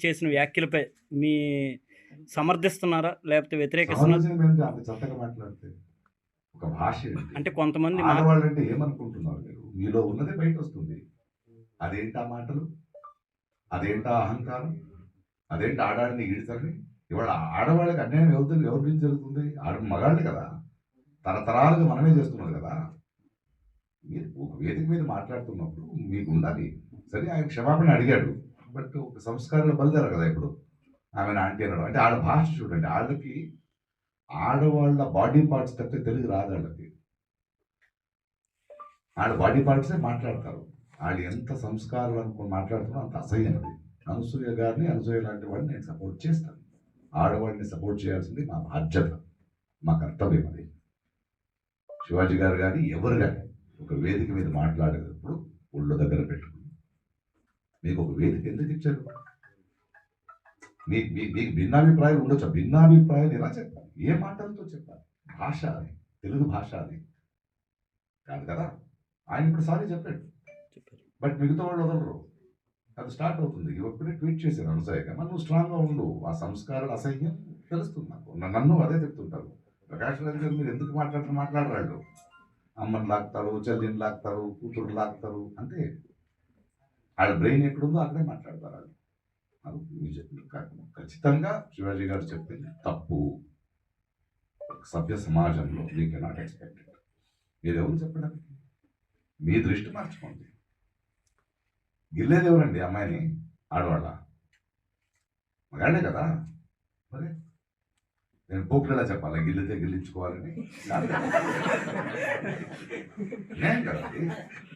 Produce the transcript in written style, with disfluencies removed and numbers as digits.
చేసిన వ్యాఖ్యలపై మీ సమర్థిస్తున్నారా? లేకపోతే వ్యతిరేకిస్తున్నారా? సమాలోచన అంత చక్కగా మాట్లాడితే ఒక భాష ఏంటి? అంటే కొంతమంది ఆడవాళ్ళంటే ఏమనుకుంటున్నారు మీరు? మీలో ఉన్నదే బయట వస్తుంది. అదేంటా మాటలు? అదేంటా అహంకారం? అదేంటి ఆడాడిని ఈడతారని? ఇవాళ ఆడవాళ్ళకి అన్యాయం ఎవరి గురించి జరుగుతుంది? మగాళ్ళే కదా! తరతరాలుగా మనమే చేస్తున్నది కదా! మీరు ఒక వేదిక మీద మాట్లాడుతున్నప్పుడు మీకు ఉండాలి. సరే ఆయన క్షమాపణ అడిగాడు. బట్ ఒక సంస్కారాలు బలిదారు కదా ఇప్పుడు. ఆమెను ఆంటీ అనడం. అంటే ఆడ భాష చూడండి. ఆళ్ళకి ఆడవాళ్ళ బాడీ పార్ట్స్ తప్పితే తెలుగు రాదు ఆళ్ళకి. ఆడ బాడీ పార్ట్సే మాట్లాడతారు. ఆళ్ళు ఎంత సంస్కారాలు అనుకుని మాట్లాడుతున్నారో అంత అసహ్యం అది. అనసూయ లాంటి వాడిని నేను సపోర్ట్ చేస్తాను. ఆడవాడిని సపోర్ట్ చేయాల్సింది మా బాధ్యత. మా కర్తవ్యం అది. శివాజీ గారు కానీ ఎవరు కానీ ఒక వేదిక మీద మాట్లాడేటప్పుడు ఒళ్ళు దగ్గర పెట్టుకుని మీకు ఒక వేదిక ఎందుకు ఇచ్చారు? మీకు భిన్నాభిప్రాయాలు ఉండొచ్చు. భిన్నాభిప్రాయాలు ఎలా చెప్పాలి? ఏ మాటలతో చెప్పాలి? భాష అది, తెలుగు భాష అది కాదు కదా. ఆయన ఇప్పుడు సారీ చెప్పాడు, బట్ మిగతా వాళ్ళు వదలరు. అది స్టార్ట్ అవుతుంది. ఇప్పుడే ట్వీట్ చేశాను అనసూయగా, మరి నువ్వు స్ట్రాంగ్గా ఉండు. ఆ సంస్కారాల అసహ్యం తెలుస్తుంది నాకు. నన్ను అదే చెప్తుంటారు. ప్రకాష్ రాజు గారు మీరు ఎందుకు మాట్లాడరాళ్ళు? అమ్మని లాగుతారు, చెల్లిని లాగుతారు, కూతురు లాగుతారు. అంటే వాళ్ళ బ్రెయిన్ ఎక్కడుందో అక్కడే మాట్లాడతారు వాళ్ళు. ఖచ్చితంగా శివాజీ గారు చెప్పింది తప్పు. సభ్య సమాజంలో వీ కెనాట్ ఎక్స్పెక్ట్. మీరు ఎవరు చెప్పడానికి? మీ దృష్టి మార్చుకోండి. గిల్లేది ఎవరండి అమ్మాయిని? ఆడవాళ్ళ? మగాళ్ళే కదా. మరి నేను పోకులా చెప్పాలా గిల్లితే గిల్లించుకోవాలని? నేను కదా.